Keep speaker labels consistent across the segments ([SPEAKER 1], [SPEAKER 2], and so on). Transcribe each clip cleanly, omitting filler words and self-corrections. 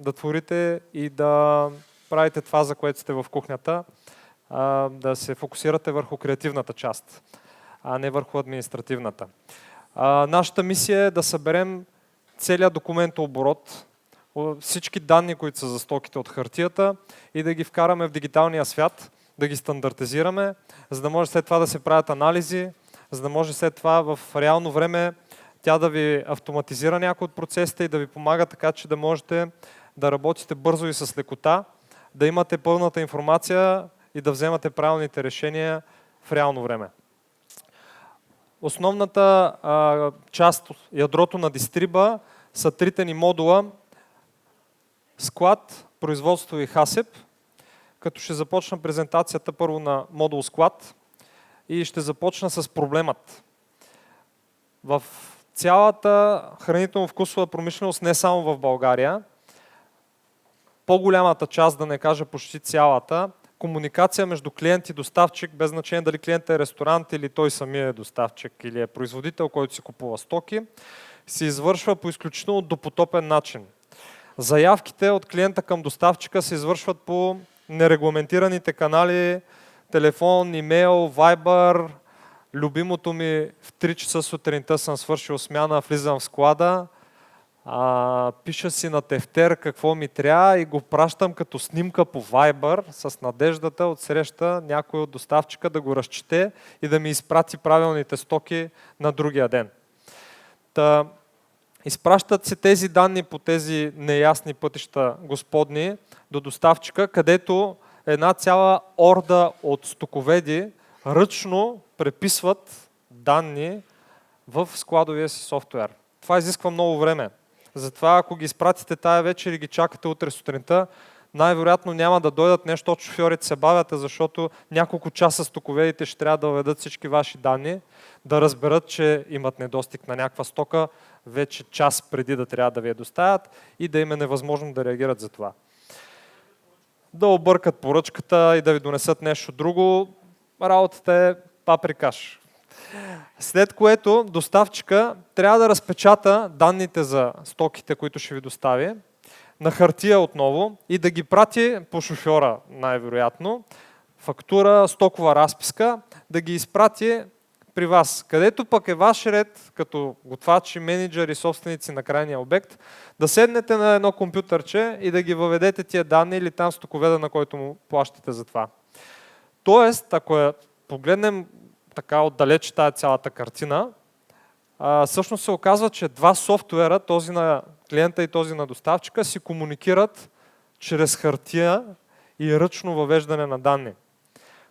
[SPEAKER 1] да творите и да правите това, за което сте в кухнята, да се фокусирате върху креативната част, а не върху административната. Нашата мисия е да съберем целият документооборот, всички данни, които са за стоките от хартията и да ги вкараме в дигиталния свят, да ги стандартизираме, за да може след това да се правят анализи, за да може след това в реално време тя да ви автоматизира някои от процесите и да ви помага така, че да можете да работите бързо и с лекота, да имате пълната информация и да вземате правилните решения в реално време. Основната част, ядрото на Дистриба, са трите ни модула: склад, производство и хасеп, като ще започна презентацията първо на модул склад и ще започна с проблемът. В цялата хранително-вкусова промишленост, не само в България, по-голямата част, да не кажа почти цялата, комуникация между клиент и доставчик, без значение дали клиентът е ресторант или той самия е доставчик или е производител, който си купува стоки, се извършва по изключително допотопен начин. Заявките от клиента към доставчика се извършват по нерегламентираните канали, телефон, имейл, вайбър. Любимото ми: в 3 часа сутринта съм свършил смяна, влизам в склада, пиша си на тефтер какво ми трябва и го пращам като снимка по Viber с надеждата от среща някой от доставчика да го разчете и да ми изпрати правилните стоки на другия ден. Изпращат се тези данни по тези неясни пътища господни до доставчика, където една цяла орда от стоковеди ръчно преписват данни в складовия си софтуер. Това изисква много време. Затова, ако ги изпратите тая вечер и ги чакате утре сутринта, най-вероятно няма да дойдат, нещо от шофьорите се бавят, защото няколко часа стоковедите ще трябва да въведат всички ваши данни, да разберат, че имат недостиг на някаква стока вече час преди да трябва да ви я доставят и да им е невъзможно да реагират за това. Да объркат поръчката и да ви донесат нещо друго, работата е паприкаш. След което доставчика трябва да разпечата данните за стоките, които ще ви достави, на хартия отново и да ги прати по шофьора, най-вероятно, фактура, стокова разписка, да ги изпрати при вас, където пък е ваш ред, като готвачи, менеджери, собственици на крайния обект, да седнете на едно компютърче и да ги въведете тия данни или там стоковеда, на който му плащате за това. Тоест, ако погледнем така отдалеч тая цялата картина, всъщност се оказва, че два софтуера, този на клиента и този на доставчика, си комуникират чрез хартия и ръчно въвеждане на данни,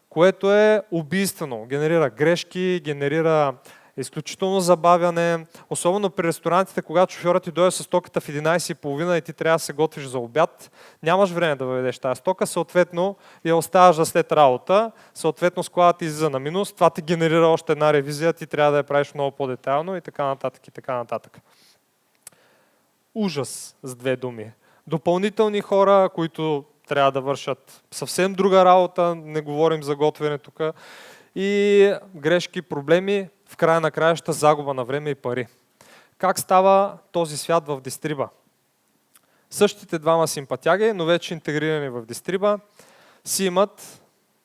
[SPEAKER 1] което е убийствено. Генерира грешки, генерира изключително забавяне, особено при ресторантите, когато шофьорът ти дойде с стоката в 11:30 и ти трябва да се готвиш за обяд, нямаш време да въведеш тази стока, съответно я оставаш за след работа, съответно складът ти излиза на минус, това ти генерира още една ревизия, ти трябва да я правиш много по-детайлно и така нататък и така нататък. Ужас, с две думи. Допълнителни хора, които трябва да вършат съвсем друга работа, не говорим за готвене тук, и грешки, проблеми, в края на краища загуба на време и пари. Как става този свят в Дистриба? Същите двама симпатяги, но вече интегрирани в Дистриба, си имат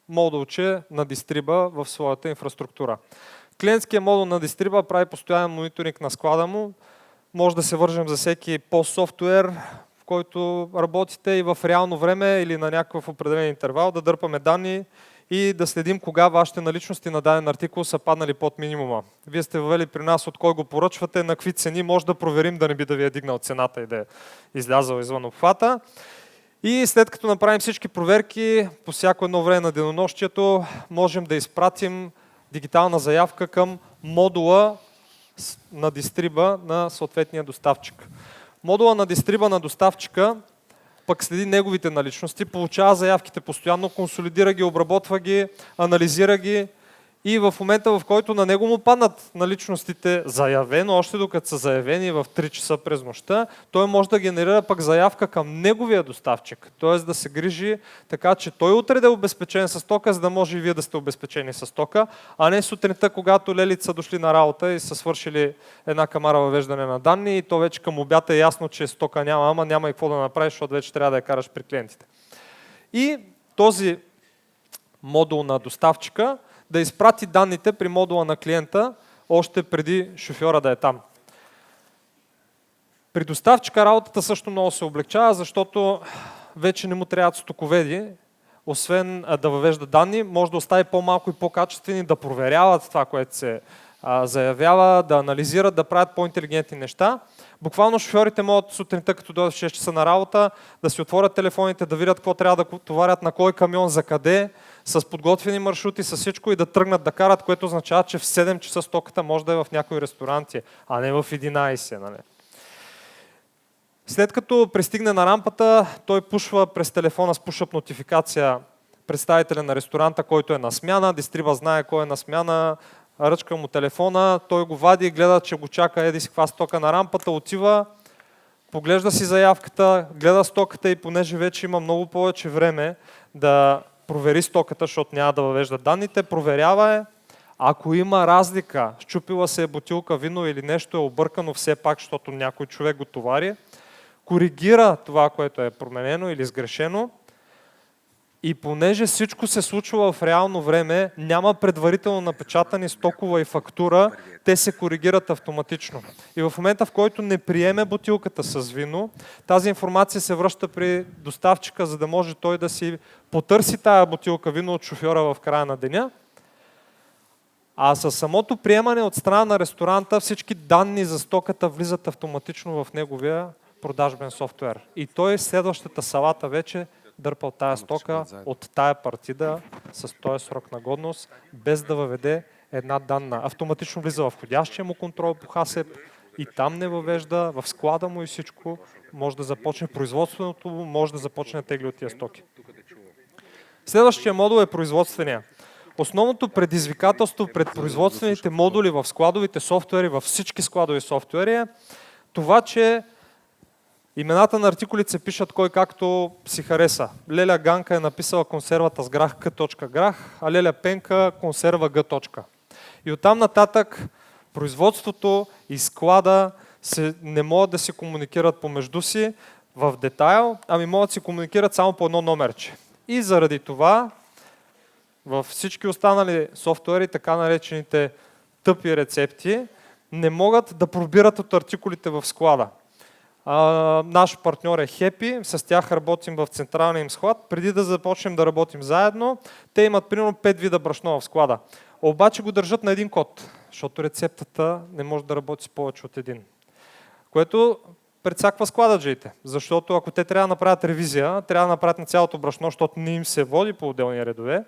[SPEAKER 1] модулче на Дистриба в своята инфраструктура. Клиентският модул на Дистриба прави постоянен мониторинг на склада му. Може да се вържем за всеки пост-софтуер, в който работите, и в реално време или на някакъв определен интервал да дърпаме данни и да следим кога вашите наличности на даден артикул са паднали под минимума. Вие сте въвели при нас от кой го поръчвате, на какви цени, може да проверим да не би да ви е дигнал цената и да е излязъл извън обхвата. И след като направим всички проверки по всяко едно време на денонощието, можем да изпратим дигитална заявка към модула на Дистриба на съответния доставчик. Модула на Дистриба на доставчика пък следи неговите наличности, получава заявките постоянно, консолидира ги, обработва ги, анализира ги И в момента, в който на него му паднат наличностите заявено, още докато са заявени в 3 часа през нощта, той може да генерира пък заявка към неговия доставчик. Т.е. да се грижи така, че той утре да е обезпечен с тока, за да може и вие да сте обезпечени с тока, а не сутринта, когато лелите са дошли на работа и са свършили една камара въвеждане на данни и то вече към обяд е ясно, че стока няма, ама няма и какво да направиш, защото вече трябва да я караш при клиентите. И този модул на доставчика да изпрати данните при модула на клиента още преди шофьора да е там. При доставчика работата също много се облегчава, защото вече не му трябват стоковеди, освен да въвежда данни, може да остави по-малко и по-качествени, да проверяват това, което се заявява, да анализират, да правят по-интелигентни неща. Буквално шофьорите могат сутринта, като дойдат в 6 часа на работа, да си отворят телефоните, да видят какво трябва да товарят, на кой камион, за къде, с подготвени маршрути, с всичко и да тръгнат да карат, което означава, че в 7 часа стоката може да е в някои ресторанти, а не в 11. Нали? След като пристигне на рампата, той пушва през телефона с пушъп нотификация представителя на ресторанта, който е на смяна, дистриба знае кой е на смяна, ръчка му телефона, той го вади и гледа, че го чака еди си каква стока на рампата, отива, поглежда си заявката, гледа стоката и понеже вече има много повече време да провери стоката, защото няма да въвежда данните, проверява е. Ако има разлика, счупила се е бутилка вино или нещо е объркано все пак, защото някой човек го товари, коригира това, което е променено или сгрешено и понеже всичко се случва в реално време, няма предварително напечатани стокова и фактура, те се коригират автоматично. И в момента, в който не приеме бутилката с вино, тази информация се връща при доставчика, за да може той да си потърси тая бутилка вино от шофьора в края на деня. А със самото приемане от страна на ресторанта всички данни за стоката влизат автоматично в неговия продажбен софтуер. И той следващата салата вече дърпал тая стока от тая партида с този срок на годност, без да въведе една данна. Автоматично влиза в входящия му контрол по ХАСЕП и там не въвежда, в склада му и всичко, може да започне производственото му, може да започне да тегли от тия стоки. Следващия модул е производствения. Основното предизвикателство пред производствените модули в складовите софтуери, във всички складови софтуери е това, че имената на артикулите се пишат кой както си хареса. Леля Ганка е написала консервата с грах К.грах, а Леля Пенка консерва Г. И оттам нататък производството и склада не могат да се комуникират помежду си в детайл, ами могат да се комуникират само по едно номерче. И заради това във всички останали софтуери, така наречените тъпи рецепти, не могат да пробират от артикулите в склада. Наш партньор е Happy, с тях работим в централния им склад. Преди да започнем да работим заедно, те имат примерно 5 вида брашно в склада. Обаче го държат на един код, защото рецептата не може да работи с повече от един. Което прецаква склададжиите, защото ако те трябва да направят ревизия, трябва да направят на цялото брашно, защото не им се води по отделни редове,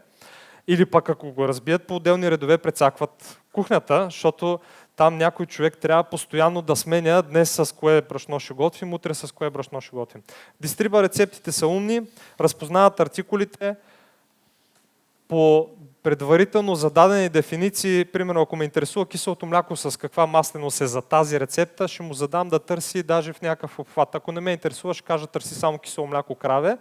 [SPEAKER 1] или пък ако го разбият по отделни редове, прецакват кухнята, защото там някой човек трябва постоянно да сменя днес с кое брашно ще готвим, утре с кое брашно ще готвим. Дистриба рецептите са умни, разпознават артикулите по предварително зададени дефиниции. Примерно, ако ме интересува киселото мляко с каква масленост е за тази рецепта, ще му задам да търси даже в някакъв обхват. Ако не ме интересува, ще кажа търси само кисело мляко краве.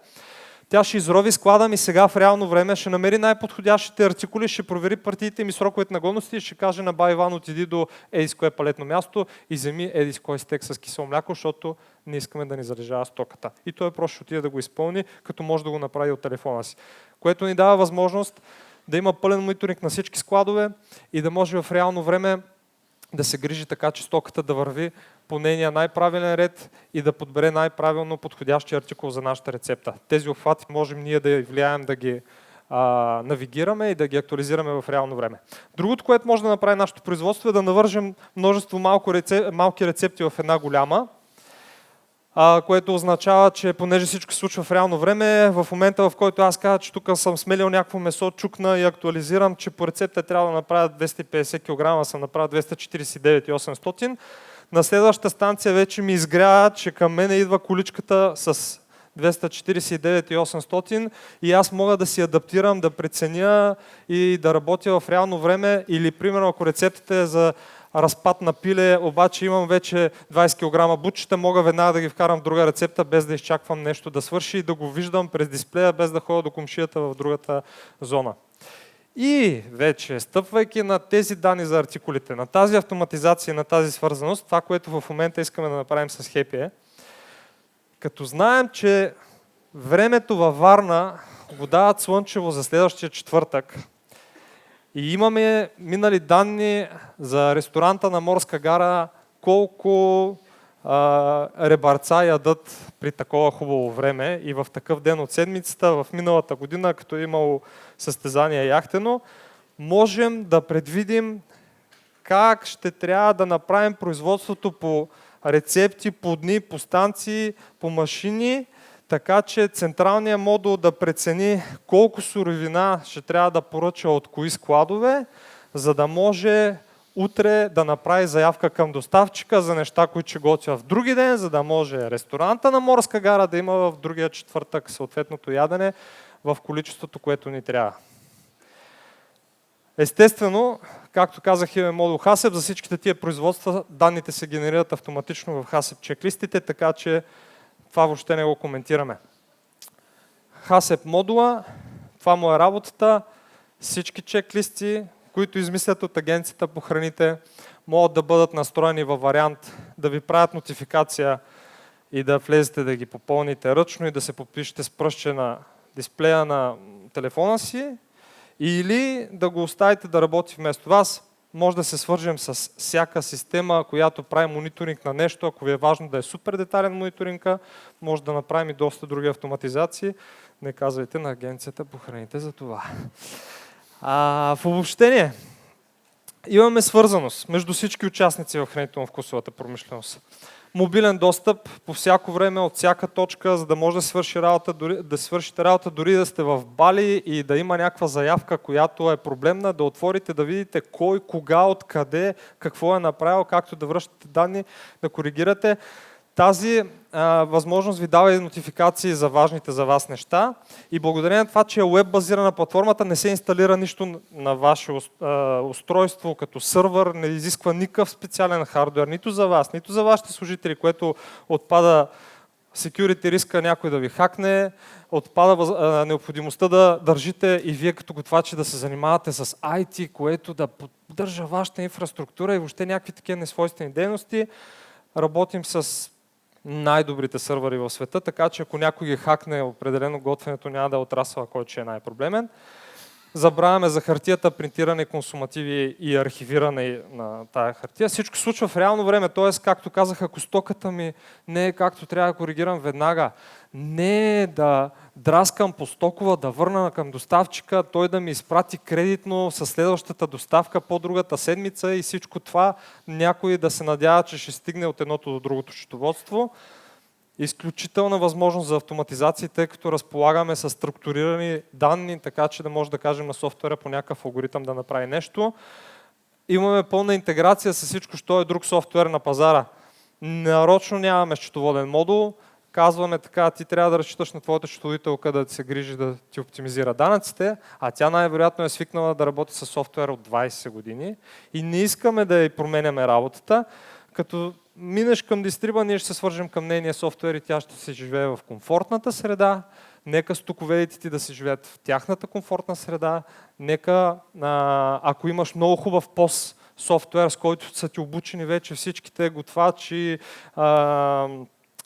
[SPEAKER 1] Тя ще изрови склада ми сега в реално време, ще намери най-подходящите артикули, ще провери партиите ми, сроковете на годности и ще каже на бай Иван, отиди до едис кое палетно място и вземи едис кой стек с кисело мляко, защото не искаме да ни залежава стоката. И той просто ще отиде да го изпълни, като може да го направи от телефона си. Което ни дава възможност да има пълен мониторинг на всички складове и да може в реално време да се грижи така, че стоката да върви по нейния най-правилен ред и да подбере най-правилно подходящия артикул за нашата рецепта. Тези обхвати можем ние да влияем да ги навигираме и да ги актуализираме в реално време. Другото, което може да направи нашето производство е да навържем множество малки рецепти в една голяма, което означава, че понеже всичко се случва в реално време, в момента в който аз кажа, че тук съм смелил някакво месо, чукна и актуализирам, че по рецепта трябва да направя 250 кг, а съм направил 249,800, на следващата станция вече ми изгря, че към мене идва количката с 249,800 и аз мога да си адаптирам, да преценя и да работя в реално време, или примерно ако рецептата е за разпад на пиле, обаче имам вече 20 кг бутчета, мога веднага да ги вкарам в друга рецепта, без да изчаквам нещо да свърши и да го виждам през дисплея, без да ходя до комшията в другата зона. И вече, стъпвайки на тези данни за артикулите, на тази автоматизация, на тази свързаност, това, което в момента искаме да направим с Happy е, като знаем, че времето във Варна го дават слънчево за следващия четвъртък и имаме минали данни за ресторанта на Морска гара, колко ребарца ядат при такова хубаво време и в такъв ден от седмицата, в миналата година, като е имало състезание яхтено, можем да предвидим как ще трябва да направим производството по рецепти, по дни, по станции, по машини, така че централният модул да прецени колко суровина ще трябва да поръча от кои складове, за да може утре да направи заявка към доставчика за неща, които ще готвя в други ден, за да може ресторанта на Морска гара да има в другия четвъртък съответното ядене в количеството, което ни трябва. Естествено, както казах, имаме модул HACCP, за всичките тия производства данните се генерират автоматично в HACCP чеклистите, така че това въобще не го коментираме. HACCP модула, това му е работата, всички чеклисти, които измислят от Агенцията по храните, могат да бъдат настроени във вариант да ви правят нотификация и да влезете да ги попълните ръчно и да се подпишете с пръстче на дисплея на телефона си, или да го оставите да работи вместо вас. Може да се свържем с всяка система, която прави мониторинг на нещо. Ако ви е важно да е супер детайлен мониторинга, може да направим и доста други автоматизации. Не казвайте на Агенцията по храните за това. В обобщение, имаме свързаност между всички участници в хранително-вкусовата промишленост. Мобилен достъп по всяко време от всяка точка, за да може да свършите работа дори да сте в Бали и да има някаква заявка, която е проблемна, да отворите, да видите кой, кога, откъде, какво е направил, както да връщате данни, да коригирате. Тази възможност ви дава и нотификации за важните за вас неща и благодарение на това, че е веб-базирана платформата, не се инсталира нищо на ваше устройство като сървър, не изисква никакъв специален хардуер, нито за вас, нито за вашите служители, което отпада security риска някой да ви хакне, отпада необходимостта да държите и вие като готвачи да се занимавате с IT, което да поддържа вашата инфраструктура и въобще някакви такива несвойствени дейности. Работим с най-добрите сървъри в света, така че ако някой ги хакне, определено готвенето няма да е отрасъл, който ще е най-проблемен. Забравяме за хартията, принтиране, консумативи и архивиране на тая хартия. Всичко случва в реално време, т.е. както казах, ако стоката ми не е както трябва да коригирам веднага, не е да драскам по стокова, да върна към доставчика, той да ми изпрати кредитно със следващата доставка по другата седмица и всичко това някой да се надява, че ще стигне от едното до другото счетоводство. Изключителна възможност за автоматизация, тъй като разполагаме с структурирани данни, така че да може да кажем на софтуера по някакъв алгоритъм да направи нещо. Имаме пълна интеграция с всичко, що е друг софтуер на пазара. Нарочно нямаме счетоводен модул. Казваме така, ти трябва да разчиташ на твоята счетоводителка да ти се грижи да ти оптимизира данъците, а тя най-вероятно е свикнала да работи с софтуер от 20 години и не искаме да й променяме работата. Като минеш към дистриба, ние ще се свържем към нейния софтуер и тя ще се живее в комфортната среда. Нека стоковедите ти да се живеят в тяхната комфортна среда. Нека, ако имаш много хубав пост софтуер, с който са ти обучени вече всичките готвачи,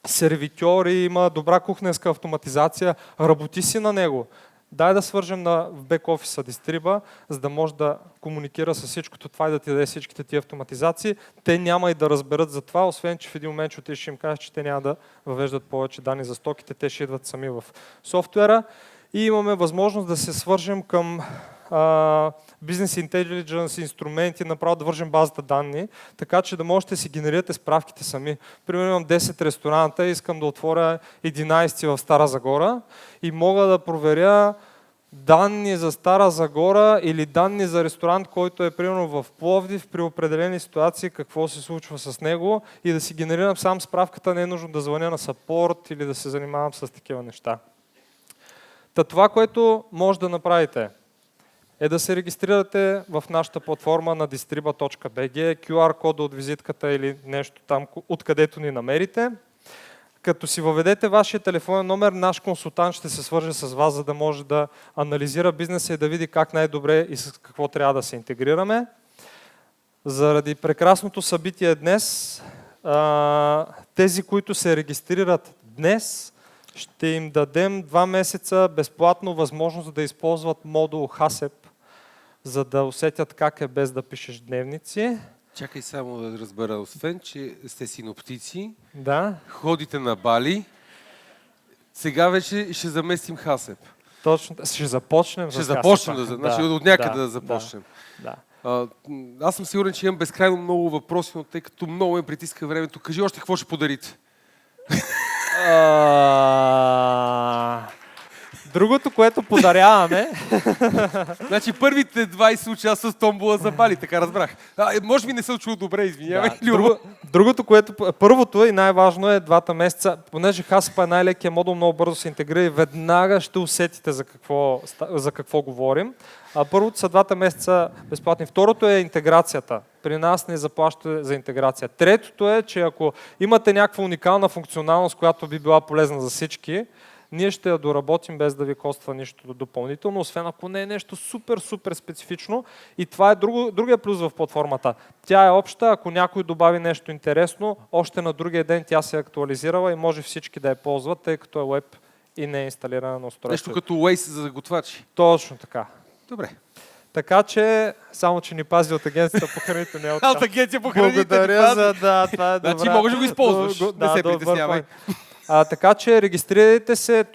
[SPEAKER 1] сервитьори, има добра кухненска автоматизация, работи си на него. Дай да свържем в бек-офиса дистриба, за да може да комуникира с всичкото това и да ти даде всичките ти автоматизации. Те няма и да разберат за това, освен че в един момент ще им кажеш, че те няма да въвеждат повече данни за стоките, те ще идват сами в софтуера. И имаме възможност да се свържем към бизнес интелидженс инструменти, направо да вържем базата данни, така че да можете да си генерирате справките сами. Примерно имам 10 ресторанта, искам да отворя 11 в Стара Загора и мога да проверя данни за Стара Загора или данни за ресторант, който е примерно в Пловдив, при определени ситуации, какво се случва с него и да си генерирам сам справката, не е нужно да звъня на съпорт или да се занимавам с такива неща. Това, което може да направите, е да се регистрирате в нашата платформа на distriba.bg, QR кода от визитката или нещо там, откъдето ни намерите. Като си въведете вашия телефонен номер, наш консултант ще се свърже с вас, за да може да анализира бизнеса и да види как най-добре и с какво трябва да се интегрираме. Заради прекрасното събитие днес, тези, които се регистрират днес, ще им дадем 2 месеца безплатно възможност да използват модул HACCP, за да усетят как е без да пишеш дневници.
[SPEAKER 2] Чакай само да разбера, освен, че сте синоптици,
[SPEAKER 1] Да.
[SPEAKER 2] ходите на Бали, сега вече ще заместим HACCP.
[SPEAKER 1] Точно, ще започнем.
[SPEAKER 2] Ще започнем, значи от някъде да започнем.
[SPEAKER 1] Да.
[SPEAKER 2] Аз съм сигурен, че имам безкрайно много въпроси, но тъй като много ме притиска времето, кажи още какво ще подарите.
[SPEAKER 1] Другото, което подаряваме...
[SPEAKER 2] Значи първите 20 участва с томбола за Бали, така разбрах. Може би не съм чул добре, извинявай.
[SPEAKER 1] Да. Другото, което... Първото и най-важно е 2 месеца, понеже HACCP е най-лекия модул, много бързо се интегрира и веднага ще усетите за какво говорим. Първото са 2 месеца безплатни. Второто е интеграцията. При нас не заплащате за интеграция. Третото е, че ако имате някаква уникална функционалност, която би била полезна за всички, ние ще я доработим без да ви коства нищо допълнително, освен ако не е нещо супер специфично. И това е другия плюс в платформата. Тя е обща, ако някой добави нещо интересно, още на другия ден тя се е актуализирала и може всички да я ползват, тъй като е веб и не е инсталирана на устройство.
[SPEAKER 2] Нещо като Waze за готвачи.
[SPEAKER 1] Точно така.
[SPEAKER 2] Добре.
[SPEAKER 1] Така че, само че ни пази от агенцията по храните, не от
[SPEAKER 2] От агенция по храните.
[SPEAKER 1] Благодаря за това е добре.
[SPEAKER 2] Значи можеш да го използваш, не се притеснявай.
[SPEAKER 1] Така че регистрирайте се,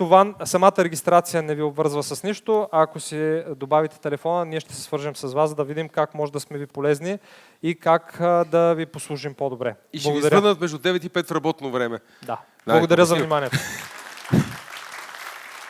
[SPEAKER 1] самата регистрация не ви обвързва с нищо. Ако си добавите телефона, ние ще се свържем с вас, да видим как може да сме ви полезни и как да ви послужим по-добре.
[SPEAKER 2] И ще ви звънат между 9 и 5 в работно време.
[SPEAKER 1] Да. Благодаря за вниманието.